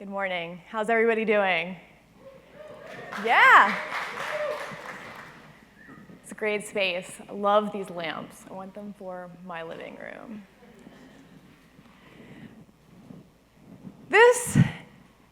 Good morning. How's everybody doing? Yeah. It's a great space. I love these lamps. I want them for my living room. This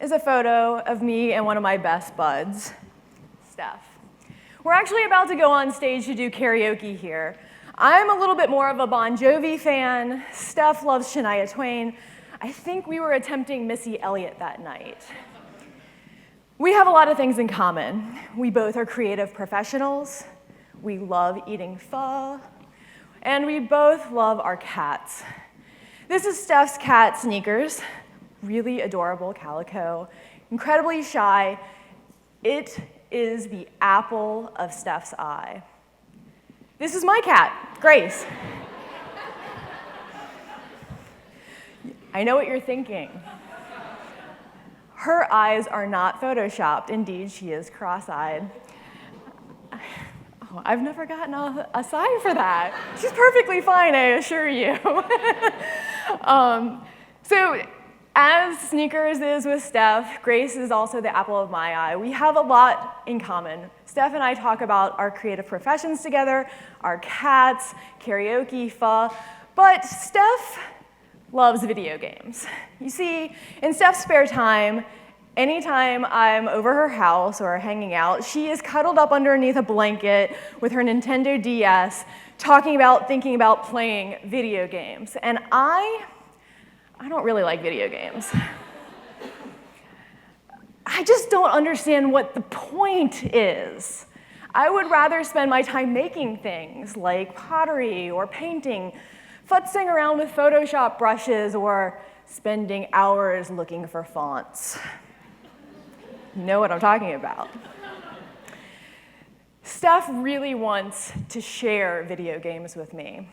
is a photo of me and one of my best buds, Steph. We're actually about to go on stage to do karaoke here. I'm a little bit more of a Bon Jovi fan. Steph loves Shania Twain. I think we were attempting Missy Elliott that night. We have a lot of things in common. We both are creative professionals. We love eating pho. And we both love our cats. This is Steph's cat, Sneakers. Really adorable calico, incredibly shy. It is the apple of Steph's eye. This is my cat, Grace. I know what you're thinking. Her eyes are not photoshopped. Indeed, she is cross-eyed. Oh, I've never gotten a sign for that. She's perfectly fine, I assure you. So as Sneakers is with Steph, Grace is also the apple of my eye. We have a lot in common. Steph and I talk about our creative professions together, our cats, karaoke, pho, but Steph loves video games. You see, in Steph's spare time, anytime I'm over her house or hanging out, she is cuddled up underneath a blanket with her Nintendo DS, thinking about playing video games. And I don't really like video games. I just don't understand what the point is. I would rather spend my time making things like pottery or painting, futzing around with Photoshop brushes, or spending hours looking for fonts. You know what I'm talking about. Steph really wants to share video games with me.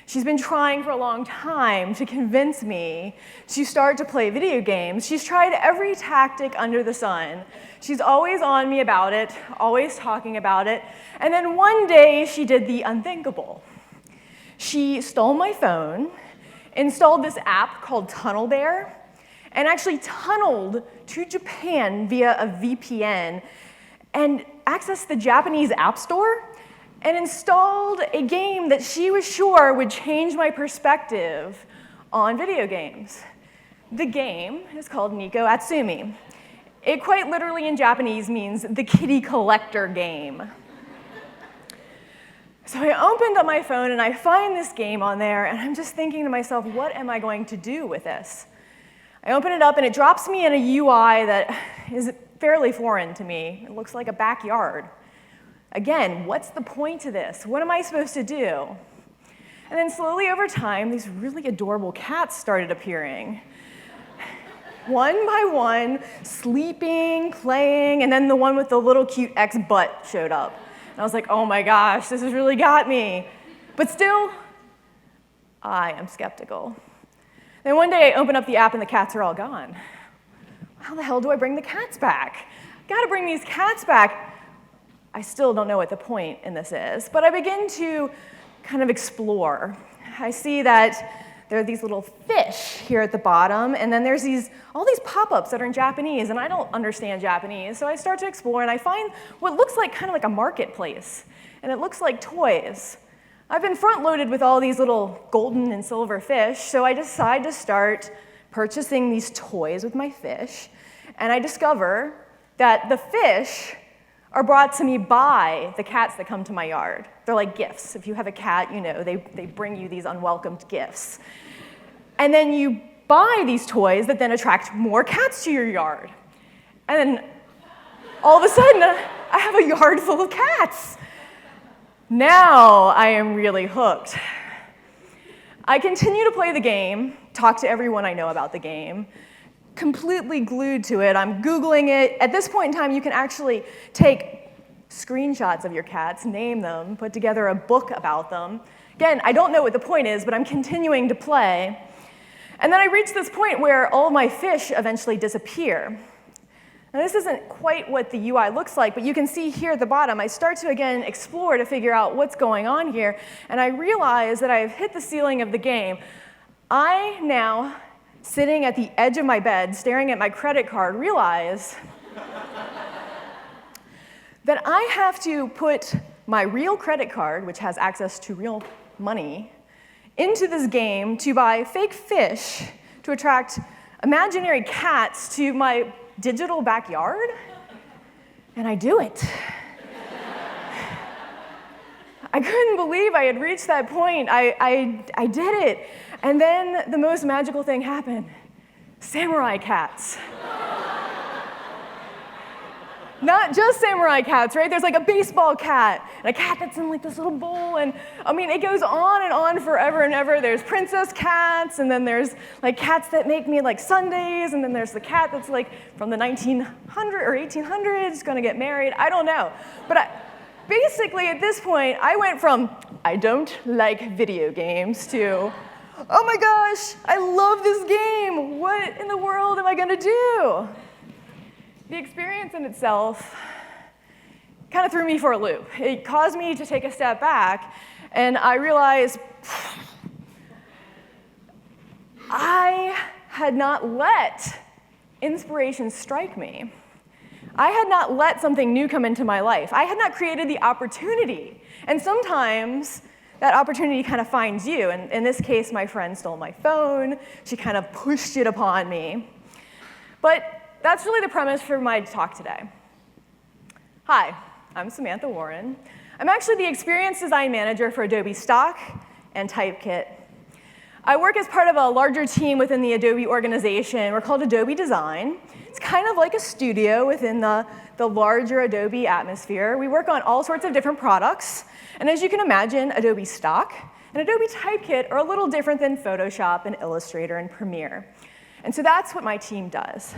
She's been trying for a long time to convince me to start to play video games. She's tried every tactic under the sun. She's always on me about it, always talking about it. And then one day she did the unthinkable. She stole my phone, installed this app called Tunnel Bear, and actually tunneled to Japan via a VPN and accessed the Japanese App Store and installed a game that she was sure would change my perspective on video games. The game is called Nico Atsumi. It quite literally in Japanese means the kitty collector game. So I opened up my phone and I find this game on there, and I'm just thinking to myself, what am I going to do with this? I open it up and it drops me in a UI that is fairly foreign to me. It looks like a backyard. Again, what's the point to this? What am I supposed to do? And then slowly over time, these really adorable cats started appearing. One by one, sleeping, playing, and then the one with the little cute ex-butt showed up. And I was like, oh my gosh, this has really got me. But still, I am skeptical. Then one day I open up the app and the cats are all gone. How the hell do I bring the cats back? Gotta bring these cats back. I still don't know what the point in this is, but I begin to kind of explore. I see that there are these little fish here at the bottom, and then there's all these pop-ups that are in Japanese, and I don't understand Japanese, so I start to explore, and I find what looks like kind of like a marketplace, and it looks like toys. I've been front-loaded with all these little golden and silver fish, so I decide to start purchasing these toys with my fish, and I discover that the fish are brought to me by the cats that come to my yard. They're like gifts. If you have a cat, you know, they bring you these unwelcomed gifts. And then you buy these toys that then attract more cats to your yard. And then all of a sudden, I have a yard full of cats. Now I am really hooked. I continue to play the game, talk to everyone I know about the game, completely glued to it. I'm Googling it. At this point in time, you can actually take screenshots of your cats, name them, put together a book about them. Again, I don't know what the point is, but I'm continuing to play. And then I reach this point where all my fish eventually disappear. Now, this isn't quite what the UI looks like, but you can see here at the bottom, I start to, again, explore to figure out what's going on here, and I realize that I've hit the ceiling of the game. I now sitting at the edge of my bed, staring at my credit card, realize that I have to put my real credit card, which has access to real money, into this game to buy fake fish to attract imaginary cats to my digital backyard. And I do it. I couldn't believe I had reached that point. I did it. And then the most magical thing happened. Samurai cats. Not just samurai cats, right? There's like a baseball cat, and a cat that's in like this little bowl, and I mean, it goes on and on forever and ever. There's princess cats, and then there's like cats that make me like sundaes, and then there's the cat that's like from the 1900s or 1800s, gonna get married. I don't know. But basically, at this point, I went from, I don't like video games, to, oh my gosh, I love this game. What in the world am I gonna do? The experience in itself kind of threw me for a loop. It caused me to take a step back, and I realized I had not let inspiration strike me. I had not let something new come into my life. I had not created the opportunity. And sometimes that opportunity kind of finds you. And in this case, my friend stole my phone. She kind of pushed it upon me. But that's really the premise for my talk today. Hi, I'm Samantha Warren. I'm actually the Experience Design Manager for Adobe Stock and Typekit. I work as part of a larger team within the Adobe organization. We're called Adobe Design. It's kind of like a studio within the larger Adobe atmosphere. We work on all sorts of different products. And as you can imagine, Adobe Stock and Adobe Typekit are a little different than Photoshop and Illustrator and Premiere. And so that's what my team does.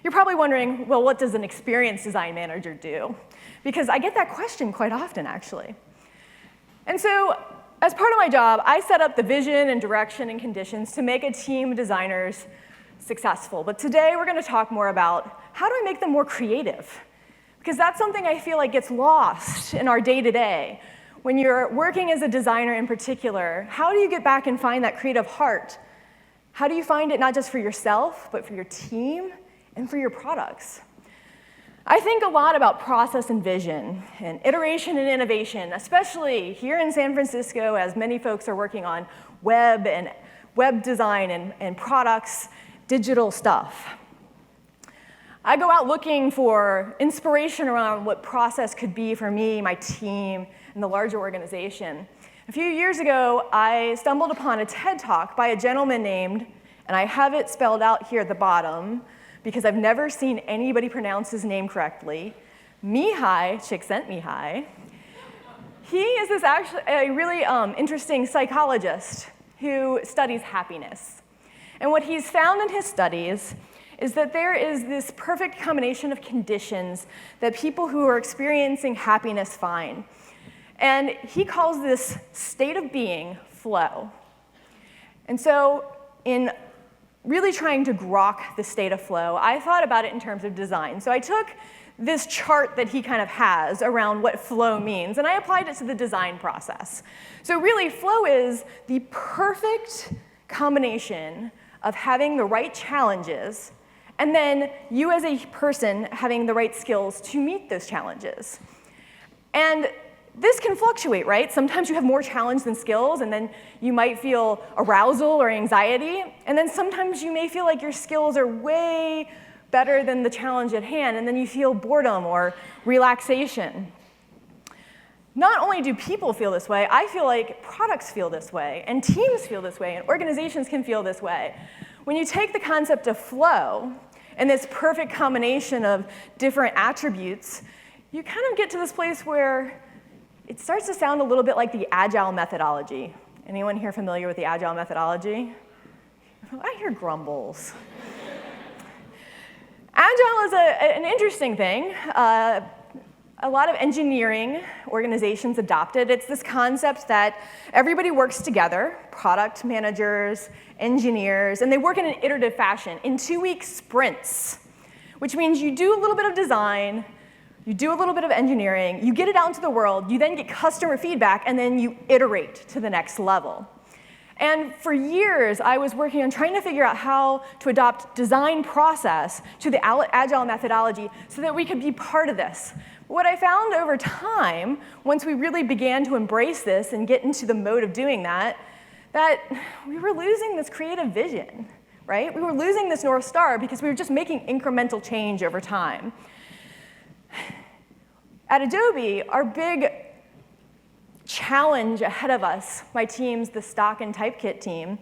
You're probably wondering, well, what does an Experience Design Manager do? Because I get that question quite often, actually. And so as part of my job, I set up the vision and direction and conditions to make a team of designers successful. But today, we're going to talk more about how do I make them more creative? Because that's something I feel like gets lost in our day-to-day. When you're working as a designer in particular, how do you get back and find that creative heart? How do you find it not just for yourself, but for your team and for your products? I think a lot about process and vision, and iteration and innovation, especially here in San Francisco, as many folks are working on web and web design and products, digital stuff. I go out looking for inspiration around what process could be for me, my team, and the larger organization. A few years ago, I stumbled upon a TED Talk by a gentleman named, and I have it spelled out here at the bottom, because I've never seen anybody pronounce his name correctly, Mihai Csikszentmihalyi. He is actually a really interesting psychologist who studies happiness. And what he's found in his studies is that there is this perfect combination of conditions that people who are experiencing happiness find. And he calls this state of being flow. And so in really trying to grok the state of flow, I thought about it in terms of design. So I took this chart that he kind of has around what flow means, and I applied it to the design process. So really, flow is the perfect combination of having the right challenges, and then you as a person having the right skills to meet those challenges. And this can fluctuate, right? Sometimes you have more challenge than skills, and then you might feel arousal or anxiety. And then sometimes you may feel like your skills are way better than the challenge at hand, and then you feel boredom or relaxation. Not only do people feel this way, I feel like products feel this way, and teams feel this way, and organizations can feel this way. When you take the concept of flow and this perfect combination of different attributes, you kind of get to this place where it starts to sound a little bit like the Agile methodology. Anyone here familiar with the Agile methodology? I hear grumbles. Agile is an interesting thing. A lot of engineering organizations adopt it. It's this concept that everybody works together, product managers, engineers, and they work in an iterative fashion in 2-week sprints, which means you do a little bit of design, you do a little bit of engineering, you get it out into the world, you then get customer feedback, and then you iterate to the next level. And for years, I was working on trying to figure out how to adopt design process to the agile methodology so that we could be part of this. What I found over time, once we really began to embrace this and get into the mode of doing that we were losing this creative vision, right? We were losing this North Star because we were just making incremental change over time. At Adobe, our big challenge ahead of us, my team's the Stock and Typekit team,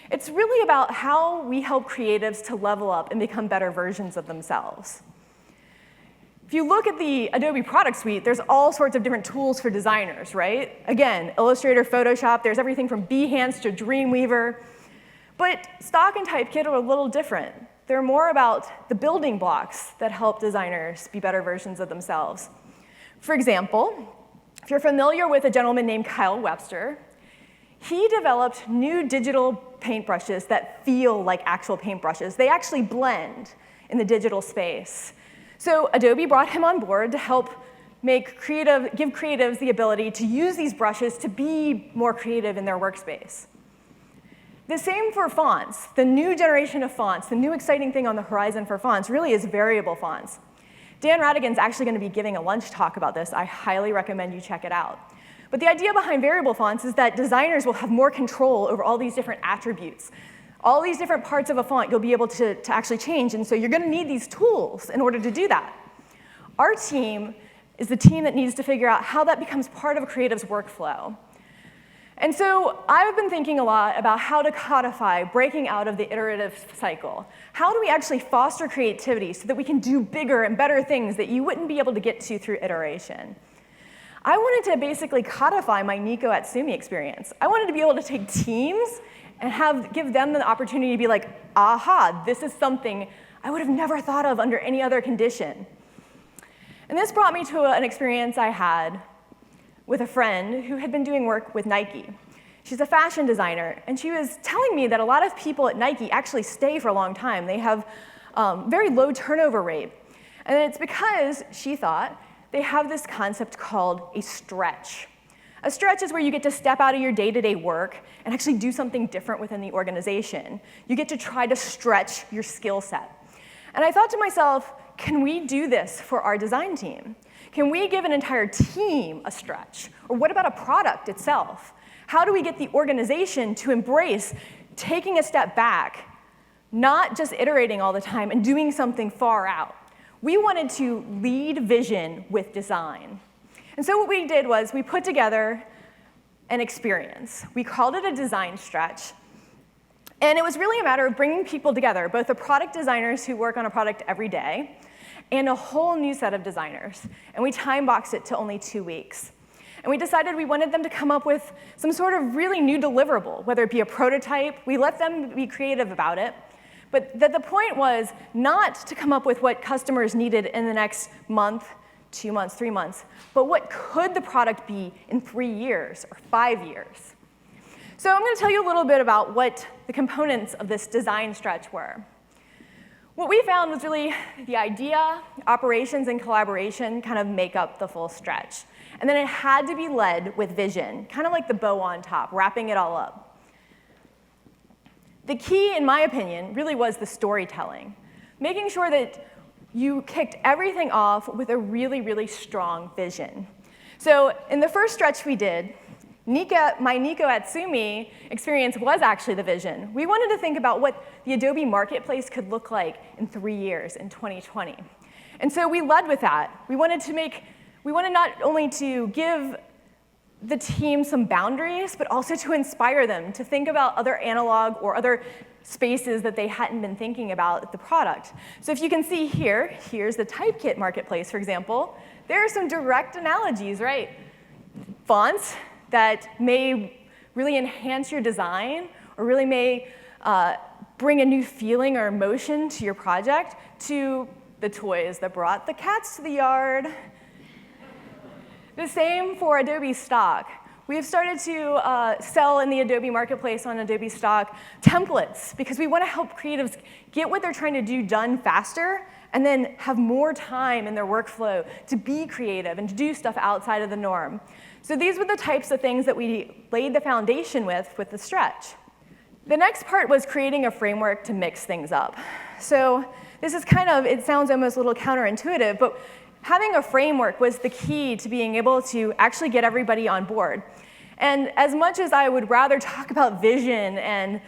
it's really about how we help creatives to level up and become better versions of themselves. If you look at the Adobe product suite, there's all sorts of different tools for designers, right? Again, Illustrator, Photoshop, there's everything from Behance to Dreamweaver. But Stock and Typekit are a little different. They're more about the building blocks that help designers be better versions of themselves. For example, if you're familiar with a gentleman named Kyle Webster, he developed new digital paintbrushes that feel like actual paintbrushes. They actually blend in the digital space. So Adobe brought him on board to help give creatives the ability to use these brushes to be more creative in their workspace. The same for fonts. The new generation of fonts, the new exciting thing on the horizon for fonts really is variable fonts. Dan Radigan's actually going to be giving a lunch talk about this. I highly recommend you check it out. But the idea behind variable fonts is that designers will have more control over all these different attributes. All these different parts of a font you'll be able to actually change, and so you're going to need these tools in order to do that. Our team is the team that needs to figure out how that becomes part of a creative's workflow. And so I've been thinking a lot about how to codify breaking out of the iterative cycle. How do we actually foster creativity so that we can do bigger and better things that you wouldn't be able to get to through iteration? I wanted to basically codify my Nico Atsumi experience. I wanted to be able to take teams and give them the opportunity to be like, aha, this is something I would have never thought of under any other condition. And this brought me to an experience I had with a friend who had been doing work with Nike. She's a fashion designer, and she was telling me that a lot of people at Nike actually stay for a long time. They have very low turnover rate. And it's because, she thought, they have this concept called a stretch. A stretch is where you get to step out of your day-to-day work and actually do something different within the organization. You get to try to stretch your skill set. And I thought to myself, can we do this for our design team? Can we give an entire team a stretch? Or what about a product itself? How do we get the organization to embrace taking a step back, not just iterating all the time and doing something far out? We wanted to lead vision with design. And so what we did was we put together an experience. We called it a design stretch. And it was really a matter of bringing people together, both the product designers who work on a product every day and a whole new set of designers. And we time-boxed it to only 2 weeks. And we decided we wanted them to come up with some sort of really new deliverable, whether it be a prototype. We let them be creative about it. But the point was not to come up with what customers needed in the next month, 2 months, 3 months, but what could the product be in 3 years or 5 years? So I'm going to tell you a little bit about what the components of this design stretch were. What we found was really the idea, operations, and collaboration kind of make up the full stretch. And then it had to be led with vision, kind of like the bow on top, wrapping it all up. The key, in my opinion, really was the storytelling, making sure that you kicked everything off with a really, really strong vision. So in the first stretch we did, my Nico Atsumi experience was actually the vision. We wanted to think about what the Adobe Marketplace could look like in 3 years, in 2020. And so we led with that. We wanted not only to give the team some boundaries, but also to inspire them to think about other analog or other spaces that they hadn't been thinking about the product. So if you can see here, here's the Typekit marketplace, for example. There are some direct analogies, right? Fonts that may really enhance your design or really may bring a new feeling or emotion to your project, to the toys that brought the cats to the yard. The same for Adobe Stock. We have started to sell in the Adobe Marketplace on Adobe Stock templates because we want to help creatives get what they're trying to do done faster and then have more time in their workflow to be creative and to do stuff outside of the norm. So these were the types of things that we laid the foundation with the stretch. The next part was creating a framework to mix things up. So this is it sounds almost a little counterintuitive, but having a framework was the key to being able to actually get everybody on board. And as much as I would rather talk about vision and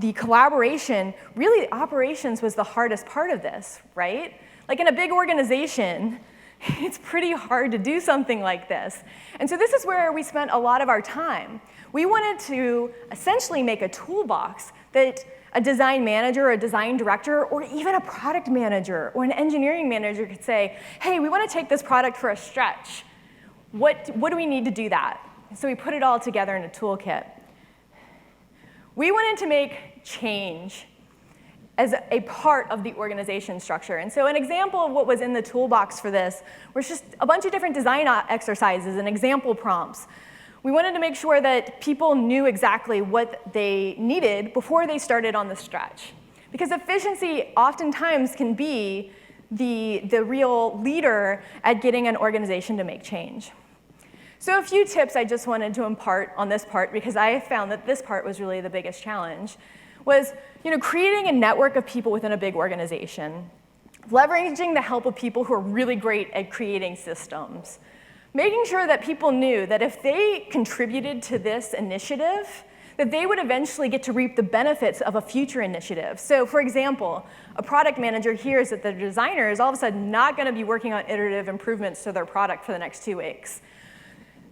the collaboration, really operations was the hardest part of this, right? Like in a big organization, it's pretty hard to do something like this. And so this is where we spent a lot of our time. We wanted to essentially make a toolbox that a design manager, a design director, or even a product manager or an engineering manager could say, hey, we want to take this product for a stretch. What do we need to do that? So we put it all together in a toolkit. We wanted to make change as a part of the organization structure. And so an example of what was in the toolbox for this was just a bunch of different design exercises and example prompts. We wanted to make sure that people knew exactly what they needed before they started on the stretch. Because efficiency oftentimes can be the real leader at getting an organization to make change. So a few tips I just wanted to impart on this part, because I found that this part was really the biggest challenge, was creating a network of people within a big organization, leveraging the help of people who are really great at creating systems, making sure that people knew that if they contributed to this initiative, that they would eventually get to reap the benefits of a future initiative. So for example, a product manager hears that the designer is all of a sudden not going to be working on iterative improvements to their product for the next 2 weeks.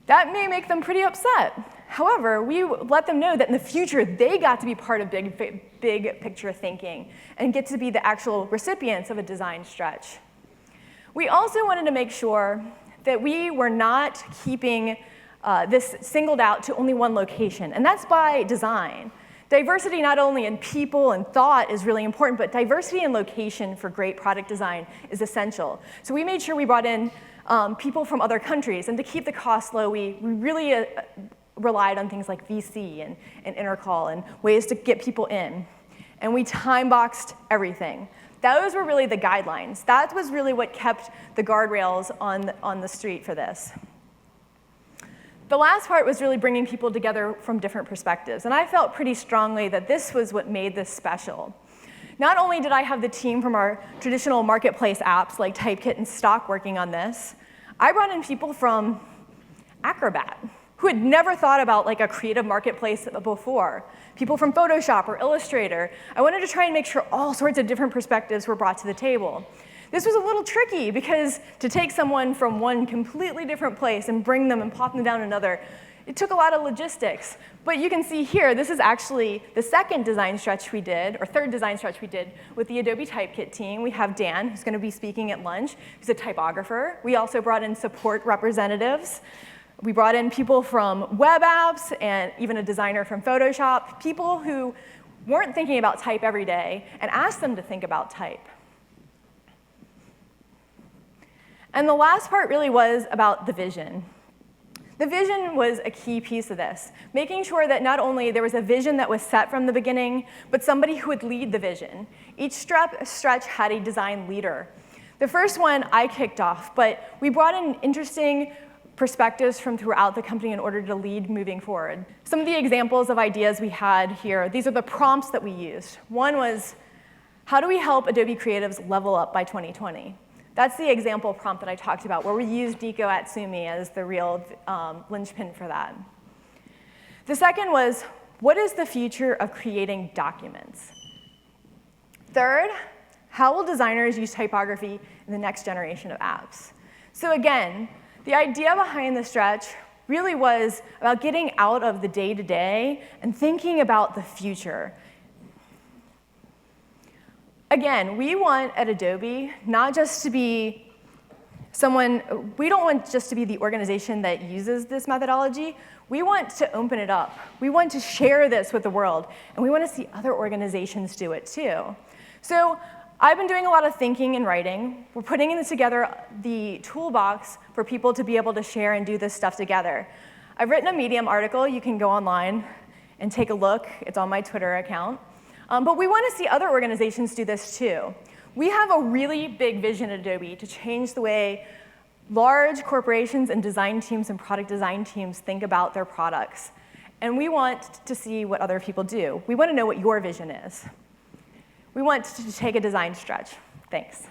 That may make them pretty upset. However, we let them know that in the future, they got to be part of big picture thinking and get to be the actual recipients of a design stretch. We also wanted to make sure that we were not keeping this singled out to only one location, and that's by design. Diversity not only in people and thought is really important, but diversity in location for great product design is essential. So we made sure we brought in people from other countries, and to keep the cost low, we really relied on things like VC and intercall and ways to get people in. And we time-boxed everything. Those were really the guidelines. That was really what kept the guardrails on the street for this. The last part was really bringing people together from different perspectives. And I felt pretty strongly that this was what made this special. Not only did I have the team from our traditional marketplace apps like Typekit and Stock working on this, I brought in people from Acrobat who had never thought about like a creative marketplace before. People from Photoshop or Illustrator. I wanted to try and make sure all sorts of different perspectives were brought to the table. This was a little tricky because to take someone from one completely different place and bring them and pop them down another, it took a lot of logistics. But you can see here, this is actually the second design stretch we did, or third design stretch we did with the Adobe Typekit team. We have Dan, who's going to be speaking at lunch, who's a typographer. We also brought in support representatives. We brought in people from web apps and even a designer from Photoshop, people who weren't thinking about type every day, and asked them to think about type. And the last part really was about the vision. The vision was a key piece of this, making sure that not only there was a vision that was set from the beginning, but somebody who would lead the vision. Each stretch had a design leader. The first one I kicked off, but we brought in interesting perspectives from throughout the company in order to lead moving forward. Some of the examples of ideas we had here, these are the prompts that we used. One was, how do we help Adobe creatives level up by 2020? That's the example prompt that I talked about, where we used Diko Atsumi as the real linchpin for that. The second was, what is the future of creating documents? Third, how will designers use typography in the next generation of apps? So again, the idea behind the stretch really was about getting out of the day-to-day and thinking about the future. Again, we want at Adobe not just to be we don't want just to be the organization that uses this methodology. We want to open it up. We want to share this with the world, and we want to see other organizations do it too. So I've been doing a lot of thinking and writing. We're putting together the toolbox for people to be able to share and do this stuff together. I've written a Medium article. You can go online and take a look. It's on my Twitter account. But we want to see other organizations do this too. We have a really big vision at Adobe to change the way large corporations and design teams and product design teams think about their products. And we want to see what other people do. We want to know what your vision is. We want to take a design stretch. Thanks.